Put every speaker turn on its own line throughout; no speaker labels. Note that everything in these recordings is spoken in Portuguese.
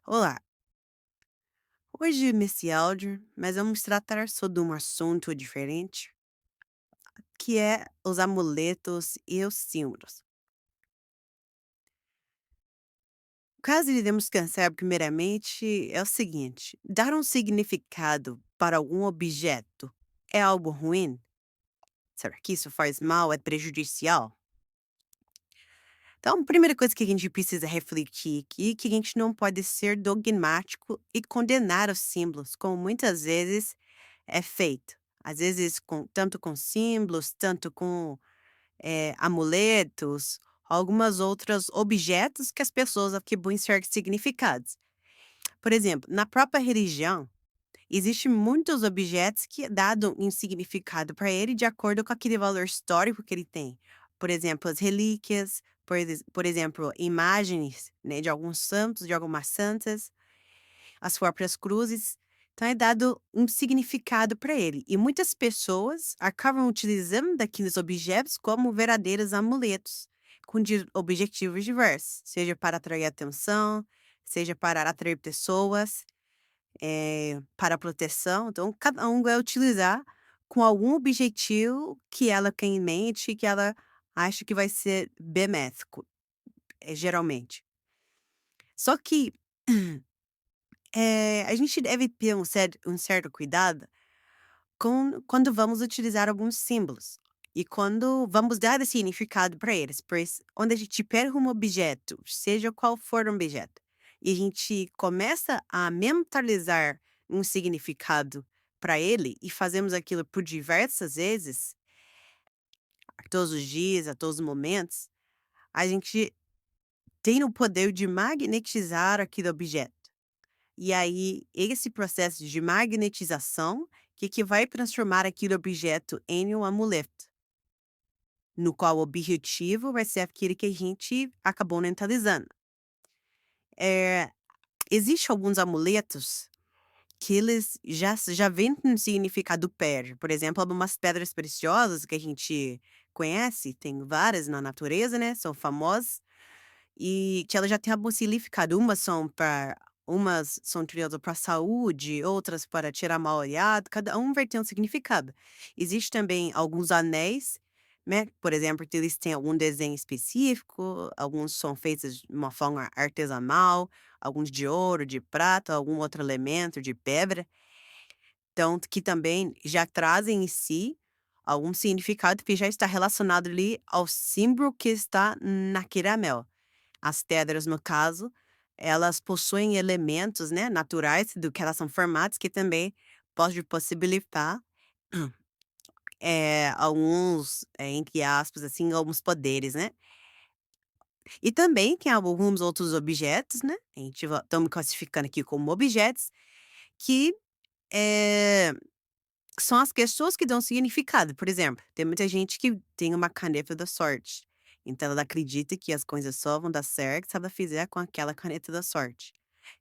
Olá, hoje nesse áudio nós vamos tratar sobre um assunto diferente, que é os amuletos e os símbolos. O caso iremos pensar primeiramente é o seguinte: dar um significado para algum objeto é algo ruim? Será que isso faz mal, é prejudicial? Então, a primeira coisa que a gente precisa refletir aqui é que a gente não pode ser dogmático e condenar os símbolos, como muitas vezes é feito. Às vezes, tanto com símbolos, tanto com amuletos, algumas outras objetos que as pessoas atribuem certos significados. Por exemplo, na própria religião, existem muitos objetos que é dado um significado para ele de acordo com aquele valor histórico que ele tem. Por exemplo, as relíquias, por exemplo, imagens, né, de alguns santos, de algumas santas, as próprias cruzes. Então é dado um significado para ele. E muitas pessoas acabam utilizando daqueles objetos como verdadeiros amuletos, com objetivos diversos, seja para atrair atenção, seja para atrair pessoas, para proteção. Então, cada um vai utilizar com algum objetivo que ela tem em mente, que ela acha que vai ser benéfico, geralmente. Só que a gente deve ter um certo cuidado quando vamos utilizar alguns símbolos e quando vamos dar esse significado para eles, pois onde a gente pega um objeto, seja qual for o objeto, e a gente começa a mentalizar um significado para ele e fazemos aquilo por diversas vezes, a todos os dias, a todos os momentos, a gente tem o poder de magnetizar aquele objeto. E aí, esse processo de magnetização que vai transformar aquele objeto em um amuleto, no qual o objetivo vai ser aquele que a gente acabou mentalizando. Eh, Existe alguns amuletos que eles já vêm com um significado prévio, por exemplo, algumas pedras preciosas que a gente conhece, tem várias na natureza, né, são famosas. E que ela já tem algum significado, umas são criadas para saúde, outras para tirar mal-olhado, cada um vai ter um significado. Existe também alguns anéis, né, por exemplo, que eles têm algum desenho específico, alguns são feitos de uma forma artesanal, alguns de ouro, de prata, algum outro elemento, de pedra, então que também já trazem em si algum significado que já está relacionado ali ao símbolo que está naquele anel. As pedras, no caso, elas possuem elementos, né, naturais do que elas são formadas, que também pode possibilitar, alguns, entre aspas, assim, alguns poderes, né. E também tem alguns outros objetos, né, a gente estamos classificando aqui como objetos, que, eh, são as pessoas que dão significado. Por exemplo, tem muita gente que tem uma caneta da sorte, então ela acredita que as coisas só vão dar certo se ela fizer com aquela caneta da sorte.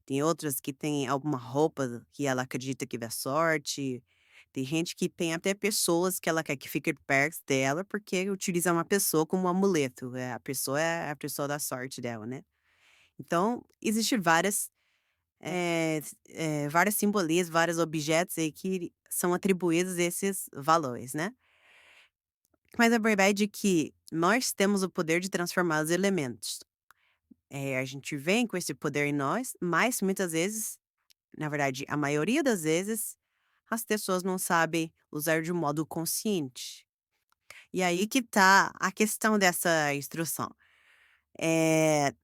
Tem outras que têm alguma roupa que ela acredita que dá sorte. Tem gente que tem até pessoas que ela quer que fique perto dela, porque utiliza uma pessoa como um amuleto, a pessoa é a pessoa da sorte dela, né. Então, existe várias simbolias, vários objetos aí que são atribuídos esses valores, né. Mas a verdade é que nós temos o poder de transformar os elementos. A gente vem com esse poder em nós, mas muitas vezes, na verdade, a maioria das vezes, as pessoas não sabem usar de um modo consciente. E aí que tá a questão dessa instrução. Eh,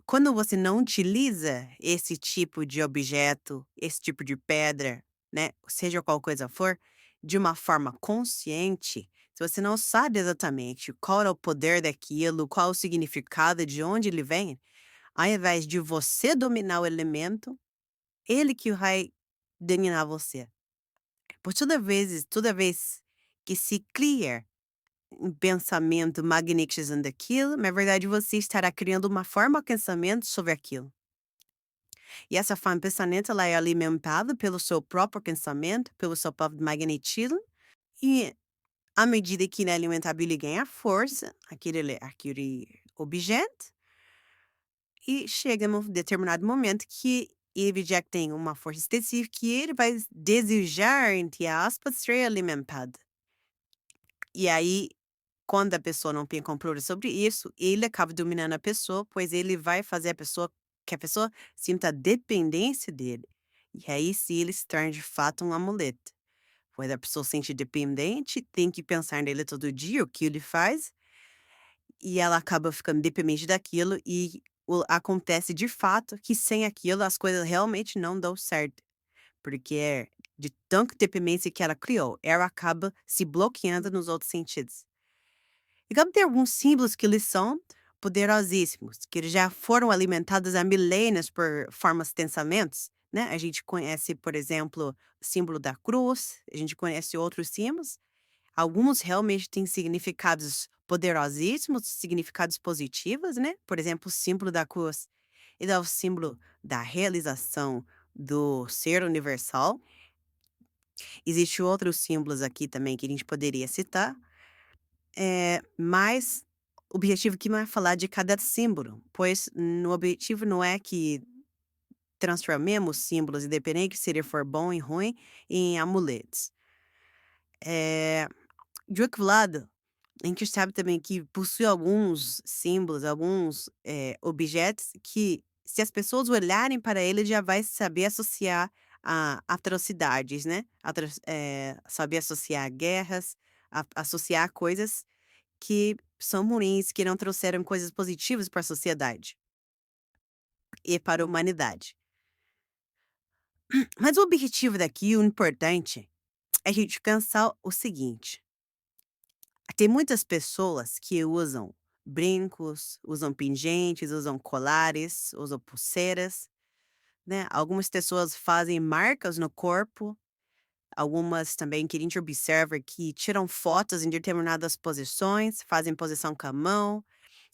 Quando você não utiliza esse tipo de objeto, esse tipo de pedra, né, seja qual coisa for, de uma forma consciente, se você não sabe exatamente qual é o poder daquilo, qual o significado, de onde ele vem, ao invés de você dominar o elemento, ele que vai dominar você. Por toda vez que se cria um pensamento magnetizando aquilo, na verdade você estará criando uma forma de pensamento sobre aquilo. E essa forma de pensamento ela é alimentada pelo seu próprio pensamento, pelo seu próprio magnetismo, e à medida que ele é alimentado ele ganha força, aquele objeto, E chega num determinado momento que ele já tem uma força específica e ele vai desejar, entre aspas, ser alimentado. E aí, quando a pessoa não tem controle sobre isso, ele acaba dominando a pessoa, pois ele vai fazer a pessoa sinta dependência dele. E aí sim ele se torna de fato um amuleto. Pois a pessoa se sente dependente, tem que pensar nele todo dia, o que ele faz, e ela acaba ficando dependente daquilo e acontece de fato que sem aquilo as coisas realmente não dão certo. Porque é de tanta dependência que ela criou, ela acaba se bloqueando nos outros sentidos. E como tem alguns símbolos que eles são poderosíssimos, que eles já foram alimentados há milênios por formas de pensamentos, né? A gente conhece, por exemplo, o símbolo da cruz, a gente conhece outros símbolos. Alguns realmente têm significados poderosíssimos, significados positivos, né? Por exemplo, o símbolo da cruz, ele é o símbolo da realização do ser universal. Existem outros símbolos aqui também que a gente poderia citar, mas o objetivo aqui não é falar de cada símbolo, pois o objetivo não é que transformemos símbolos, independente se ele for bom e ruim, em amuletos. Eh, de outro lado, a gente sabe também que possui alguns símbolos, alguns, objetos que, se as pessoas olharem para ele, já vai saber associar a atrocidades, né, saber associar guerras, associar coisas que são ruins, que não trouxeram coisas positivas para a sociedade e para a humanidade. Mas o objetivo daqui, o importante, é a gente pensar o seguinte: tem muitas pessoas que usam brincos, usam pingentes, usam colares, usam pulseiras, né? Algumas pessoas fazem marcas no corpo, algumas também que a gente observa que tiram fotos em determinadas posições, fazem posição com a mão,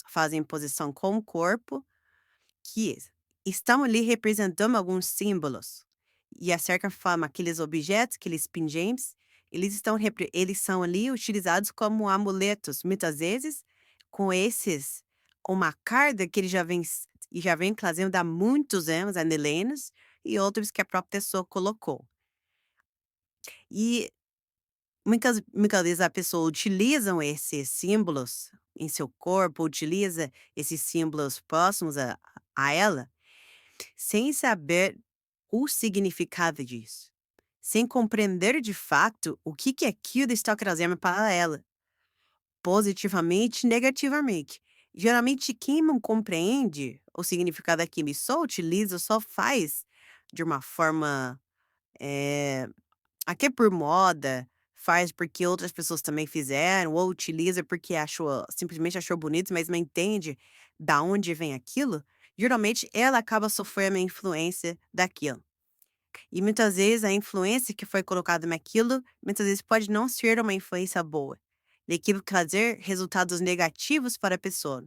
fazem posição com o corpo, que estão ali representando alguns símbolos. E a certa forma, aqueles objetos, aqueles pingentes, eles são ali utilizados como amuletos, muitas vezes com esses uma carga que ele já vem trazendo há muitos anos, há milênios, e outros que a própria pessoa colocou. E muitas vezes a pessoa utilizam esses símbolos em seu corpo, utiliza esses símbolos próximos a ela, sem saber o significado disso, sem compreender de fato o que que aquilo está trazendo para ela, positivamente e negativamente. Geralmente, quem não compreende o significado daquilo e só utiliza, só faz de uma forma, aqui é por moda, faz porque outras pessoas também fizeram, ou utiliza porque simplesmente achou bonito, mas não entende da onde vem aquilo, geralmente ela acaba sofrendo a influência daquilo. E muitas vezes a influência que foi colocada naquilo, muitas vezes pode não ser uma influência boa. E aquilo trazer resultados negativos para a pessoa.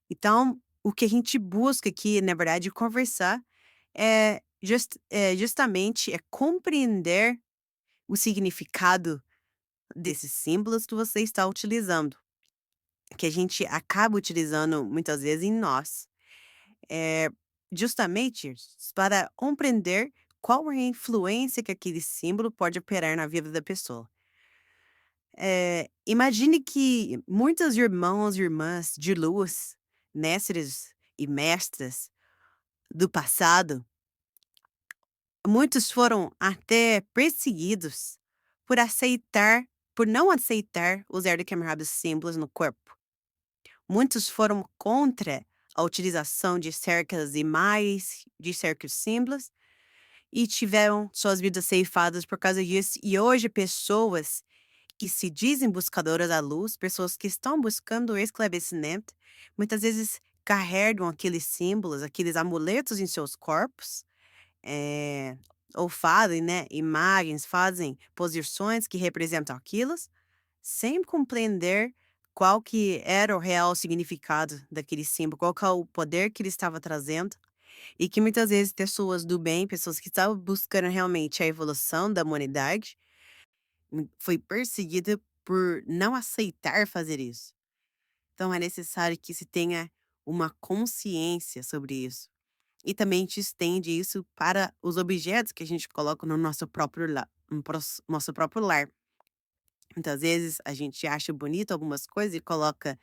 Então, o que a gente busca aqui, na verdade, conversar justamente é compreender o significado desses símbolos que você está utilizando, que a gente acaba utilizando muitas vezes em nós. Eh, justamente para compreender qual é a influência que aquele símbolo pode operar na vida da pessoa. Imagine que muitos irmãos e irmãs de luz, mestres e mestras do passado, muitos foram até perseguidos por aceitar por não aceitar usar determinados símbolos no corpo. Muitos foram contra a utilização de certas imagens, de certos símbolos, e tiveram suas vidas ceifadas por causa disso. E hoje pessoas que se dizem buscadoras da luz, pessoas que estão buscando o esclarecimento, muitas vezes carregam aqueles símbolos, aqueles amuletos em seus corpos, eh, ou fazem, né, imagens, fazem posições que representam aquilo, sem compreender qual que era o real significado daquele símbolo, qual que é o poder que ele estava trazendo, e que muitas vezes pessoas do bem, pessoas que estavam buscando realmente a evolução da humanidade, foi perseguida por não aceitar fazer isso. Então é necessário que se tenha uma consciência sobre isso. E também te estende isso para os objetos que a gente coloca no nosso próprio lar, nosso próprio lar. Muitas vezes a gente acha bonito algumas coisas e coloca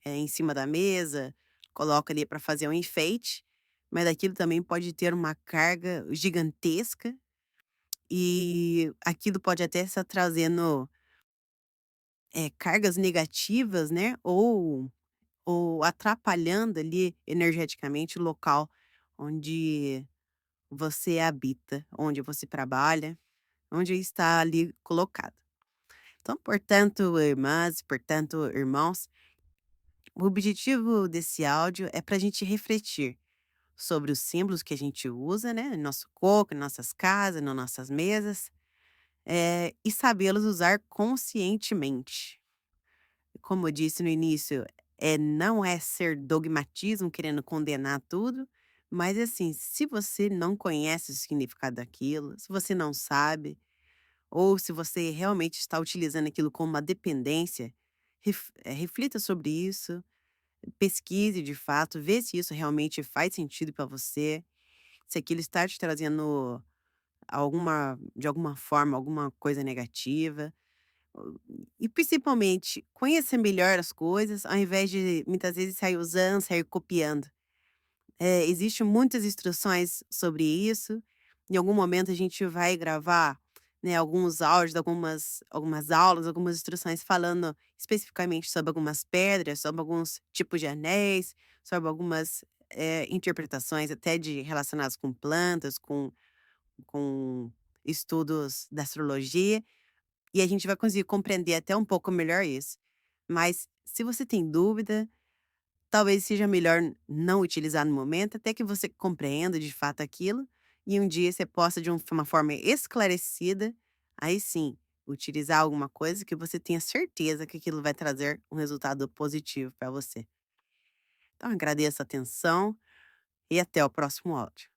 em cima da mesa, coloca ali para fazer um enfeite, mas aquilo também pode ter uma carga gigantesca e aquilo pode até estar trazendo cargas negativas, né? Ou atrapalhando ali energeticamente o local onde você habita, onde você trabalha, onde está ali colocado. Então, portanto, irmãs, portanto, irmãos, o objetivo desse áudio é para a gente refletir sobre os símbolos que a gente usa, né, no nosso corpo, em nossas casas, nas nossas mesas, e sabê-los usar conscientemente. Como eu disse no início, não é ser dogmatismo querendo condenar tudo, mas assim, se você não conhece o significado daquilo, se você não sabe, ou se você realmente está utilizando aquilo como uma dependência, reflita sobre isso, pesquise de fato, vê se isso realmente faz sentido para você, se aquilo está te trazendo de alguma forma, alguma coisa negativa. E principalmente, conheça melhor as coisas, ao invés de muitas vezes sair usando, sair copiando. Existe muitas instruções sobre isso. Em algum momento a gente vai gravar, né, alguns áudios, algumas aulas, algumas instruções falando especificamente sobre algumas pedras, sobre alguns tipos de anéis, sobre algumas interpretações até de relacionadas com plantas, com estudos da astrologia. E a gente vai conseguir compreender até um pouco melhor isso. Mas se você tem dúvida, talvez seja melhor não utilizar no momento, até que você compreenda de fato aquilo, e um dia você possa, de uma forma esclarecida, aí sim, utilizar alguma coisa que você tenha certeza que aquilo vai trazer um resultado positivo para você. Então, agradeço a atenção e até o próximo áudio.